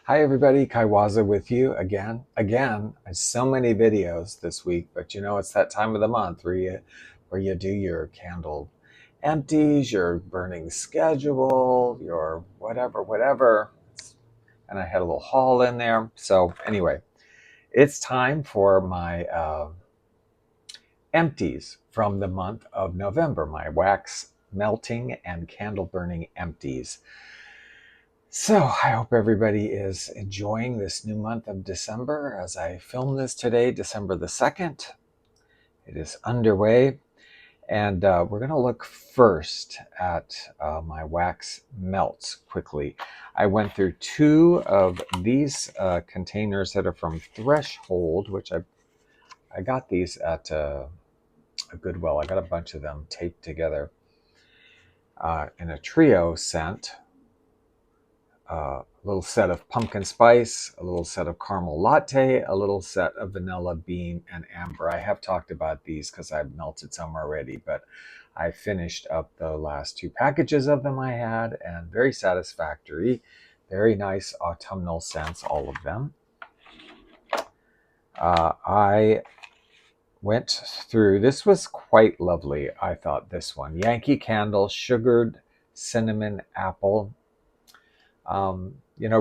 Hi everybody, Kaiwaza with you again. So many videos this week, but it's that time of the month where you do your candle empties, your burning schedule, your whatever. And I had a little haul in there. So anyway, it's time for my empties from the month of November, my wax melting and candle burning empties. So I hope everybody is enjoying this new month of December as I film this today, December the 2nd. It is underway, and we're going to look first at my wax melts quickly. I went through two of these containers that are from Threshold, which I got these at a Goodwill. I got a bunch of them taped together in a trio scent. A little set of pumpkin spice, a little set of caramel latte, a little set of vanilla bean and amber. I have talked about these because I've melted some already, but I finished up the last two packages of them I had, and very satisfactory. Very nice autumnal scents, all of them. I went through, this was quite lovely, I thought, this one. Yankee Candle, sugared cinnamon apple.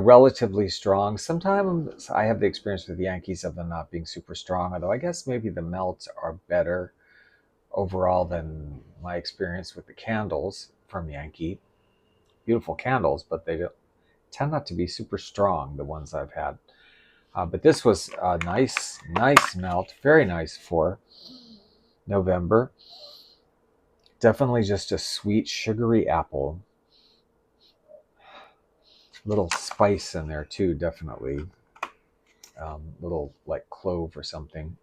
Relatively strong. Sometimes I have the experience with Yankees of them not being super strong, although I guess maybe the melts are better overall than my experience with the candles from Yankee. Beautiful candles, but they tend not to be super strong, the ones I've had. But this was a nice melt, very nice for November. Definitely just a sweet, sugary apple. Little spice in there too, definitely. Little like clove or something.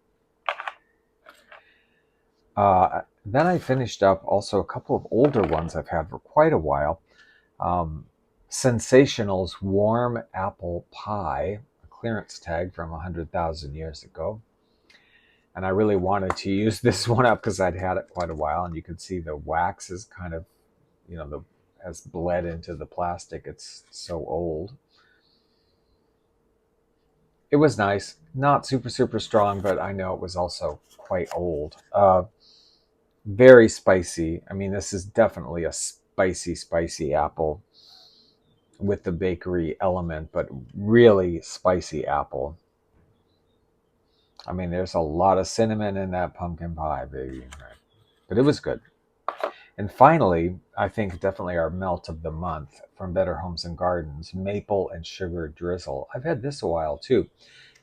Then I finished up also a couple of older ones I've had for quite a while. Sensational's Warm Apple Pie, a clearance tag from 100,000 years ago. And I really wanted to use this one up because I'd had it quite a while, and you can see the wax is kind of, has bled into the plastic. It's so old. It was nice, not super strong, but I know it was also quite old. Very spicy. I mean, this is definitely a spicy apple with the bakery element, but really spicy apple. I mean, there's a lot of cinnamon in that pumpkin pie, baby. But it was good. And finally, I think definitely our melt of the month from Better Homes and Gardens, Maple and Sugar Drizzle. I've had this a while too.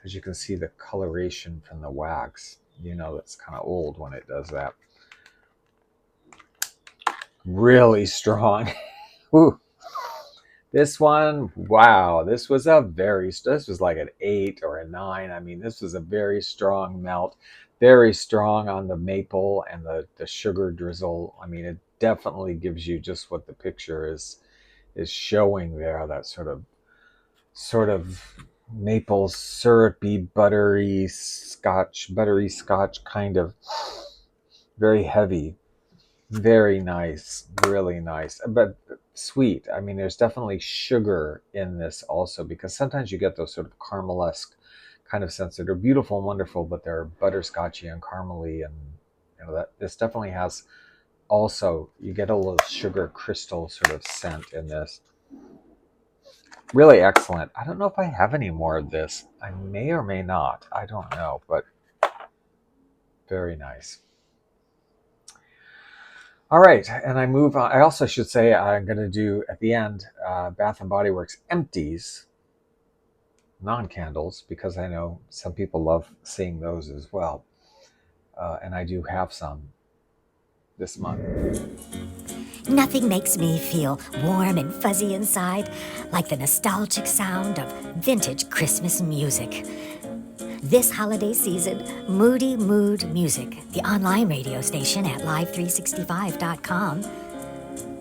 As you can see, the coloration from the wax. It's kind of old when it does that. Really strong. Ooh. This one, wow, this was like an 8 or a 9. I mean, this was a very strong melt, very strong on the maple and the sugar drizzle. I mean, it definitely gives you just what the picture is showing there, that sort of maple syrupy, buttery scotch kind of, very heavy. Very nice, really nice, but sweet. I mean, there's definitely sugar in this also, because sometimes you get those sort of caramel-esque kind of scents that are beautiful and wonderful, but they're butterscotchy and caramely, and that this definitely has also, you get a little sugar crystal sort of scent in this. Really excellent. I don't know if I have any more of this. I may or may not. I don't know, but very nice. All right, and I move on. I also should say I'm going to do at the end Bath and Body Works empties, non-candles, because I know some people love seeing those as well, and I do have some this month. Nothing makes me feel warm and fuzzy inside like the nostalgic sound of vintage Christmas music. This holiday season, Moody Mood Music, the online radio station at live365.com,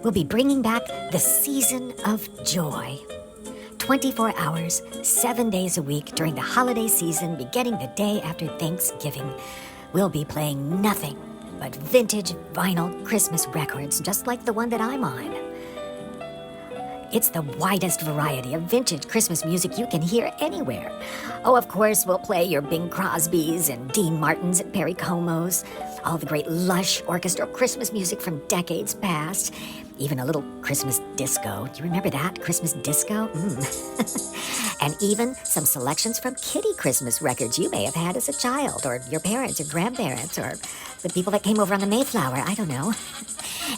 will be bringing back the season of joy. 24 hours, 7 days a week during the holiday season, beginning the day after Thanksgiving. We'll be playing nothing but vintage vinyl Christmas records, just like the one that I'm on. It's the widest variety of vintage Christmas music you can hear anywhere. Oh, of course, we'll play your Bing Crosbys and Dean Martins and Perry Comos, all the great lush orchestral Christmas music from decades past, even a little Christmas disco. Do you remember that? Christmas disco? And even some selections from kiddie Christmas records you may have had as a child, or your parents or grandparents, or the people that came over on the Mayflower. I don't know.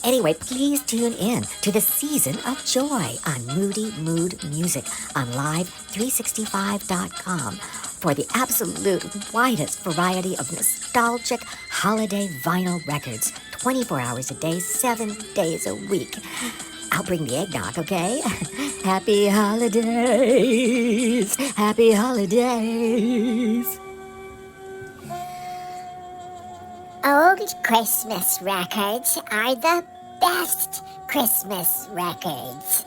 Anyway, please tune in to the Season of Joy on Moody Mood Music on live365.com for the absolute widest variety of nostalgic holiday vinyl records, 24 hours a day, 7 days a week. I'll bring the eggnog, okay? Happy holidays! Happy holidays! Old Christmas records are the best Christmas records.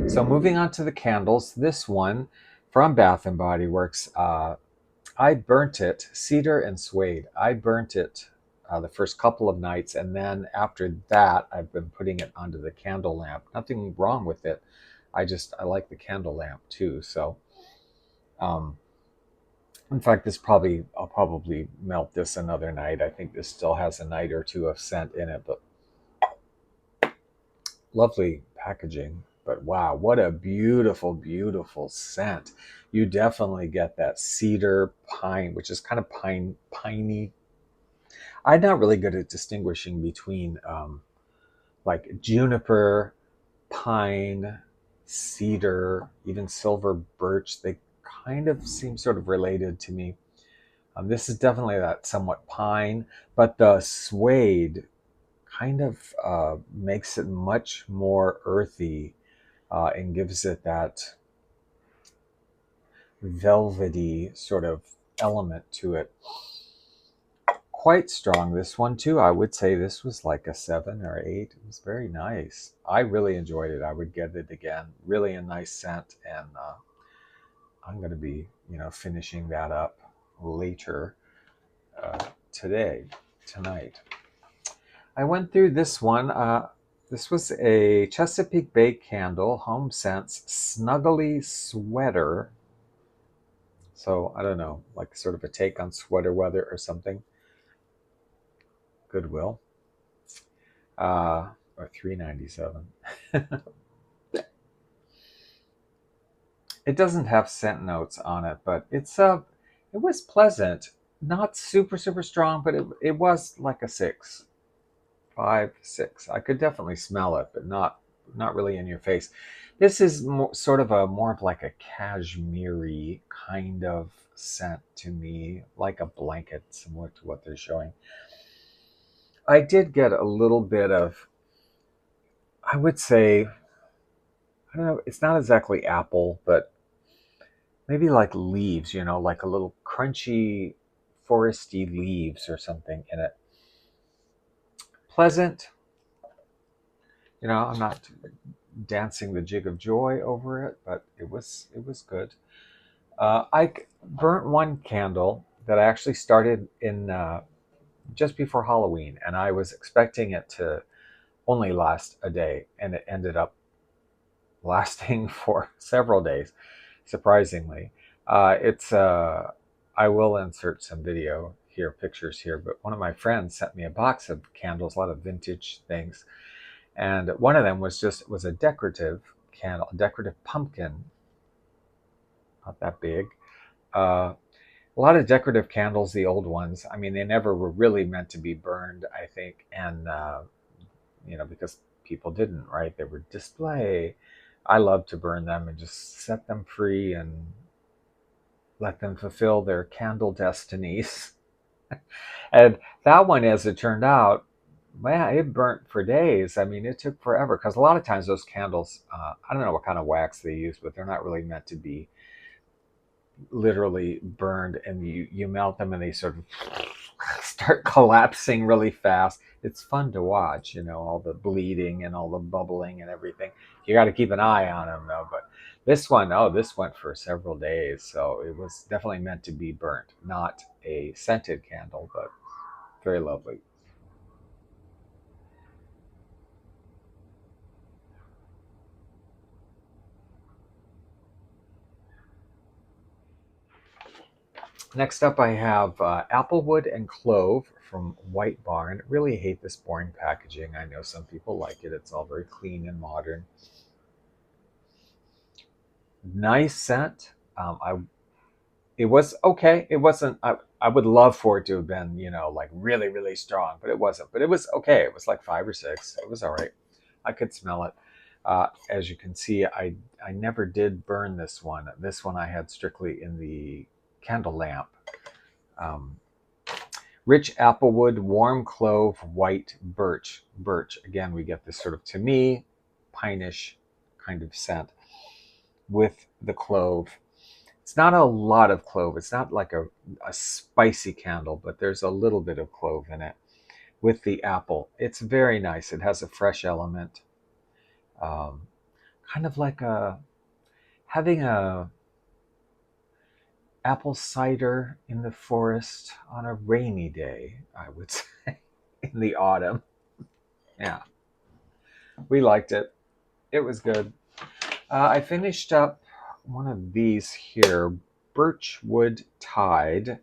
So moving on to the candles, this one from Bath and Body Works, I burnt it, cedar and suede. I burnt it the first couple of nights, and then after that, I've been putting it onto the candle lamp. Nothing wrong with it. I like the candle lamp too. So, um, in fact, I'll probably melt this another night. I think this still has a night or two of scent in it, but lovely packaging. But wow, what a beautiful, beautiful scent. You definitely get that cedar pine, which is kind of piney. I'm not really good at distinguishing between like juniper, pine, cedar, even silver birch. They kind of seem sort of related to me. This is definitely that somewhat pine, but the suede kind of makes it much more earthy and gives it that velvety sort of element to it. Quite strong, this one too. I would say this was like a 7 or 8. It was very nice. I really enjoyed it. I would get it again. Really a nice scent, and I'm going to be, finishing that up later tonight. I went through this one. This was a Chesapeake Bay candle, Home Sense Snuggly Sweater. So I don't know, like sort of a take on sweater weather or something. Goodwill, or $3.97. It doesn't have scent notes on it, but it was pleasant. Not super super strong, but it was like a 6, 5, 6. I could definitely smell it, but not really in your face. This is more of like a cashmere kind of scent to me, like a blanket, similar to what they're showing. I did get a little bit of, I would say, I don't know, it's not exactly apple, but maybe like leaves, like a little crunchy, foresty leaves or something in it. Pleasant. I'm not dancing the jig of joy over it, but it was good. I burnt one candle that I actually started in just before Halloween, and I was expecting it to only last a day, and it ended up lasting for several days, surprisingly. It's I will insert some video here, pictures here, but one of my friends sent me a box of candles, a lot of vintage things, and one of them was a decorative candle, a decorative pumpkin, not that big. A lot of decorative candles, the old ones. I mean, they never were really meant to be burned, I think, and because people didn't, right? They were display. I love to burn them and just set them free and let them fulfill their candle destinies. And that one, as it turned out, man, it burnt for days. I mean, it took forever because a lot of times those candles, I don't know what kind of wax they use, but they're not really meant to be literally burned, and you melt them and they sort of start collapsing really fast. It's fun to watch, all the bleeding and all the bubbling and everything. You got to keep an eye on them though. But this went for several days, so it was definitely meant to be burnt, not a scented candle, but very lovely. Next up, I have Applewood and Clove from White Barn. Really hate this boring packaging. I know some people like it. It's all very clean and modern. Nice scent. It was okay. It wasn't. I would love for it to have been, like really, really strong, but it wasn't. But it was okay. It was like 5 or 6. It was all right. I could smell it. As you can see, I never did burn this one. This one I had strictly in the candle lamp. Um, Rich applewood, warm clove, white birch. Birch. Again, we get this sort of, to me, pineish kind of scent with the clove. It's not a lot of clove. It's not like a spicy candle, but there's a little bit of clove in it with the apple. It's very nice. It has a fresh element. Um, Kind of like having a apple cider in the forest on a rainy day, I would say, in the autumn. Yeah, we liked it. It was good. I finished up one of these here, Birchwood Tide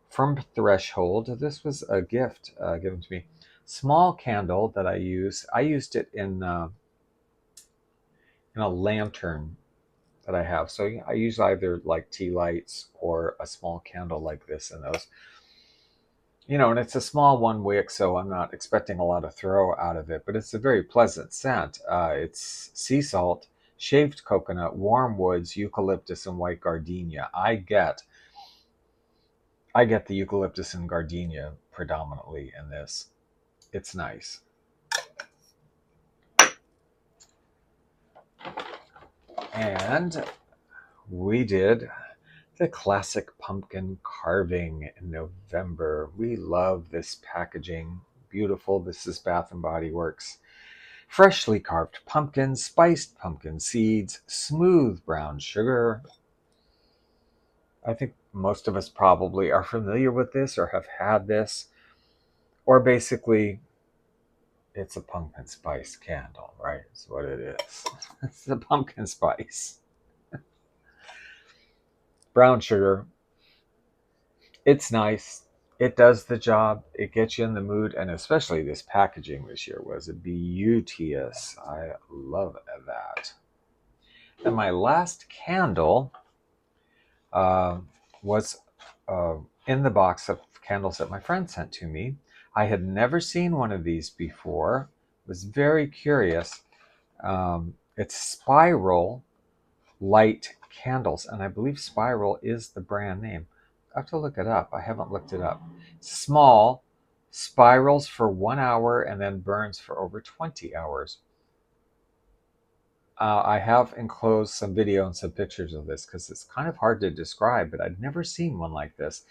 from Threshold. This was a gift given to me. Small candle that I use. I used it in a lantern that I have. So I use either like tea lights or a small candle like this in those. And it's a small one wick, so I'm not expecting a lot of throw out of it, but it's a very pleasant scent. It's sea salt, shaved coconut, warm woods, eucalyptus, and white gardenia. I get the eucalyptus and gardenia predominantly in this. It's nice. And we did the classic pumpkin carving in November. We love this packaging. Beautiful. This is Bath and Body Works. Freshly carved pumpkin, spiced pumpkin seeds, smooth brown sugar. I think most of us probably are familiar with this or have had this. Or basically, it's a pumpkin spice candle, right? That's what it is. It's a pumpkin spice. Brown sugar. It's nice. It does the job. It gets you in the mood. And especially this packaging this year was beauteous. I love that. And my last candle uh, was uh, in the box of candles that my friend sent to me. I had never seen one of these before. Was very curious. It's Spiral Light Candles, and I believe Spiral is the brand name. I have to look it up. I haven't looked it up. Small, spirals for 1 hour and then burns for over 20 hours. I have enclosed some video and some pictures of this because it's kind of hard to describe, but I'd never seen one like this.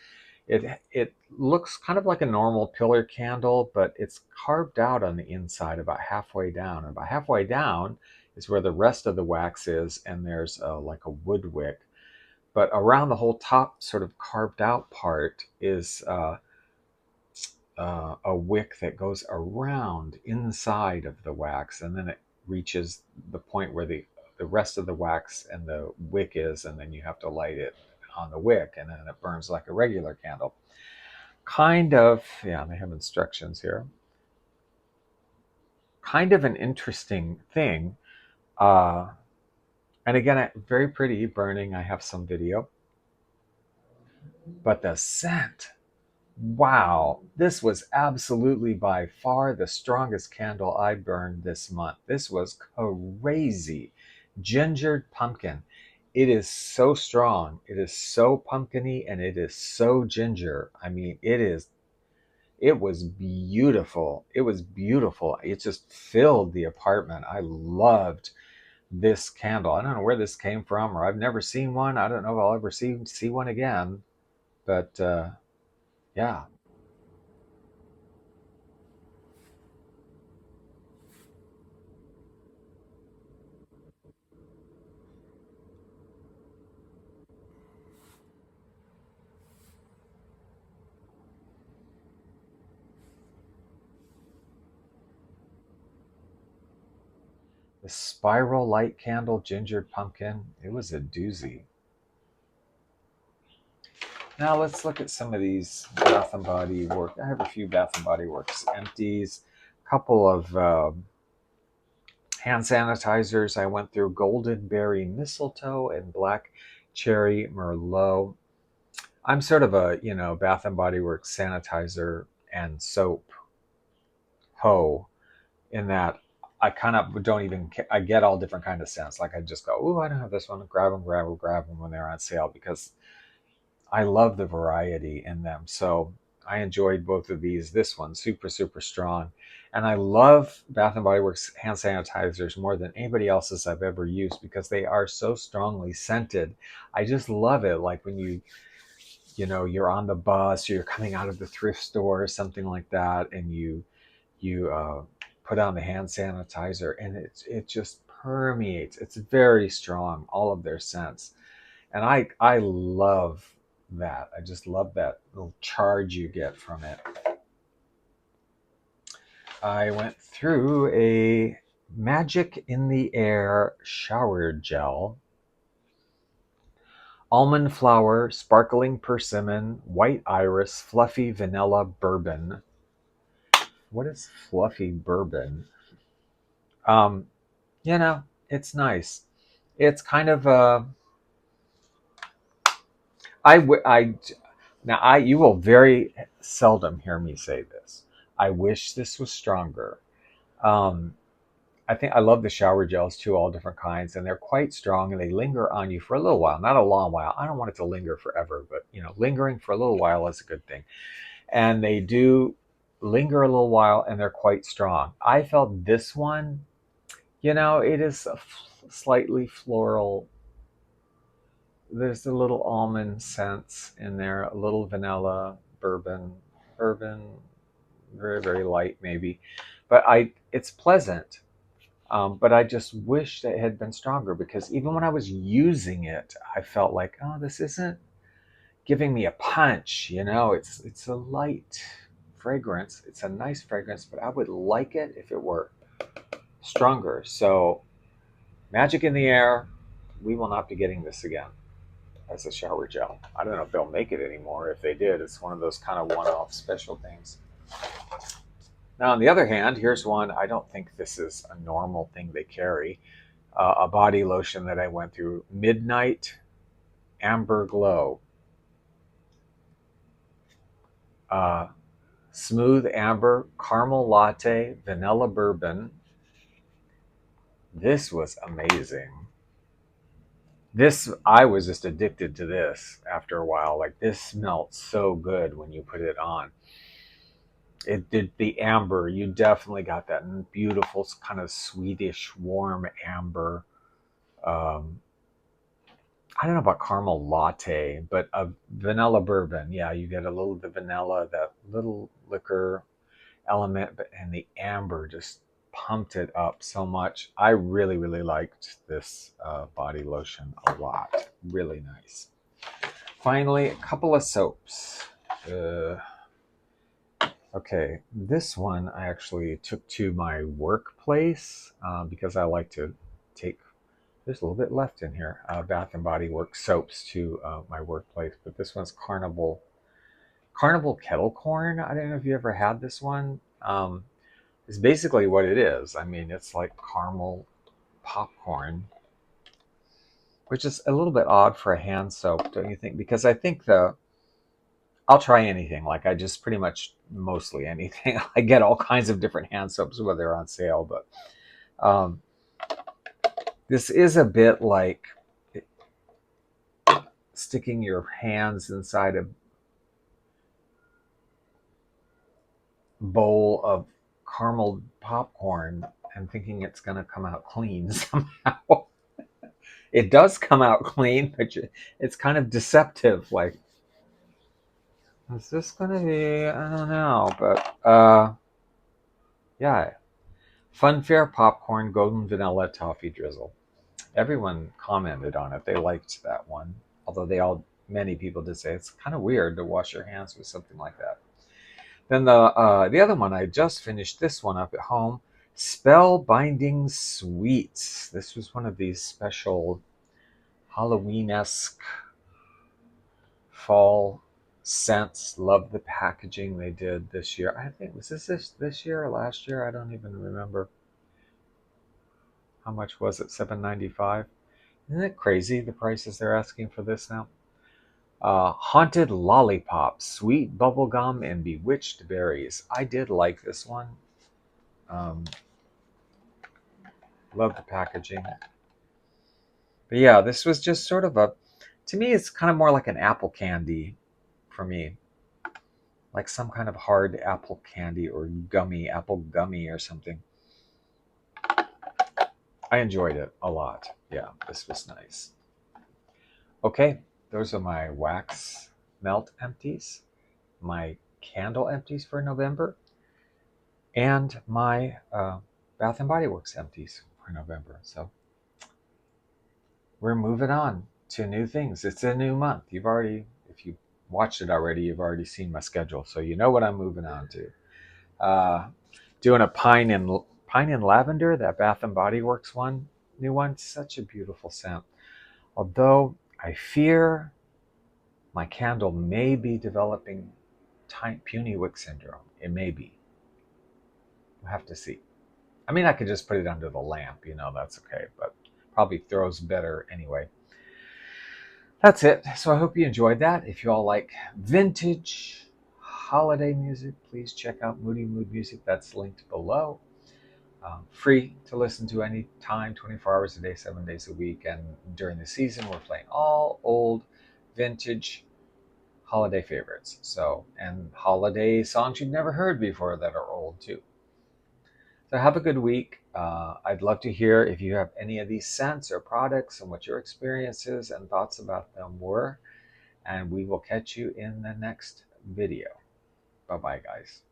It looks kind of like a normal pillar candle, but it's carved out on the inside about halfway down. And about halfway down is where the rest of the wax is, and there's like a wood wick. But around the whole top, sort of carved out part, is a wick that goes around inside of the wax, and then it reaches the point where the rest of the wax and the wick is, and then you have to light it on the wick, and then it burns like a regular candle. Kind of, yeah, they have instructions here. Kind of an interesting thing. And again, very pretty burning. I have some video. But the scent, wow, this was absolutely by far the strongest candle I burned this month. This was crazy. Gingered pumpkin. It is so strong. It is so pumpkiny and it is so ginger. I mean, it was beautiful. It was beautiful. It just filled the apartment. I loved this candle. I don't know where this came from, or I've never seen one. I don't know if I'll ever see one again. But yeah, the spiral light candle gingered pumpkin. It was a doozy. Now let's look at some of these Bath and Body Works. I have a few Bath and Body Works empties, a couple of hand sanitizers. I went through Golden Berry Mistletoe and Black Cherry Merlot. I'm sort of a, Bath and Body Works sanitizer and soap hoe, in that I kind of don't even I get all different kind of scents. Like I just go, "Ooh, I don't have this one." Grab them when they're on sale, because I love the variety in them. So I enjoyed both of these. This one, super, super strong. And I love Bath and Body Works hand sanitizers more than anybody else's I've ever used, because they are so strongly scented. I just love it. Like when you're on the bus, or you're coming out of the thrift store or something like that, and you put on the hand sanitizer, and it just permeates. It's very strong, all of their scents, and I love that. I just love that little charge you get from it. I went through a Magic in the Air shower gel, almond flower, sparkling persimmon, white iris, fluffy vanilla bourbon. What is fluffy bourbon? Um, it's nice. It's kind of I now I you will very seldom hear me say this. I wish this was stronger. Um, I think I love the shower gels too, all different kinds, and they're quite strong, and they linger on you for a little while, not a long while. I don't want it to linger forever, but lingering for a little while is a good thing. And they do linger a little while, and they're quite strong. I felt this one, it is slightly floral. There's a little almond scents in there, a little vanilla, bourbon, very, very light maybe, but it's pleasant. But I just wish that it had been stronger, because even when I was using it, I felt like, oh, this isn't giving me a punch. It's a light fragrance. It's a nice fragrance, but I would like it if it were stronger. So, Magic in the Air, we will not be getting this again as a shower gel. I don't know if they'll make it anymore. If they did, it's one of those kind of one-off special things. Now, on the other hand, here's one. I don't think this is a normal thing they carry. A body lotion that I went through, Midnight Amber Glow. Uh, Smooth amber, caramel latte, vanilla bourbon. This was amazing. I was just addicted to this after a while. Like, this smelled so good when you put it on. It did the amber. You definitely got that beautiful kind of Swedish warm amber. Um, I don't know about caramel latte, but a vanilla bourbon. Yeah, you get a little of the vanilla, that little liquor element, and the amber just pumped it up so much. I really, really liked this body lotion a lot. Really nice. Finally, a couple of soaps. Okay, this one I actually took to my workplace, because I like to take. There's a little bit left in here. Bath and Body Works soaps to my workplace, but this one's Carnival Kettle Corn. I don't know if you ever had this one. It's basically what it is. I mean, it's like caramel popcorn, which is a little bit odd for a hand soap, don't you think? Because I think I'll try anything. Like, I just pretty much mostly anything. I get all kinds of different hand soaps, whether they're on sale. But um, this is a bit like sticking your hands inside a bowl of caramel popcorn and thinking it's going to come out clean somehow. It does come out clean, but it's kind of deceptive. Like, is this going to be? I don't know, but yeah. Funfair popcorn, golden vanilla toffee drizzle. Everyone commented on it. They liked that one, although many people did say it's kind of weird to wash your hands with something like that. Then the other one, I just finished this one up at home. Spellbinding Sweets. This was one of these special Halloween-esque fall scents. Love the packaging they did this year. I think, was this year or last year? I don't even remember. How much was it? $7.95. Isn't it crazy the prices they're asking for this now? Haunted Lollipop, Sweet Bubblegum, and Bewitched Berries. I did like this one. Um, love the packaging. But yeah, this was just sort of to me, it's kind of more like an apple candy for me. Like some kind of hard apple candy or apple gummy or something. I enjoyed it a lot. Yeah, this was nice. Okay, those are my wax melt empties, my candle empties for November, and my Bath and Body Works empties for November. So we're moving on to new things. It's a new month. If you watched it already, you've already seen my schedule, so you know what I'm moving on to. Doing a pine and lavender, that Bath and Body Works one, new one, such a beautiful scent. Although I fear my candle may be developing puny wick syndrome. It may be. We'll have to see. I mean, I could just put it under the lamp, that's okay, but probably throws better anyway. That's it. So I hope you enjoyed that. If you all like vintage holiday music, please check out Moody Mood Music. That's linked below. Free to listen to any time, 24 hours a day, 7 days a week. And during the season, we're playing all old, vintage holiday favorites. And holiday songs you've never heard before that are old too. So have a good week. I'd love to hear if you have any of these scents or products and what your experiences and thoughts about them were. And we will catch you in the next video. Bye-bye, guys.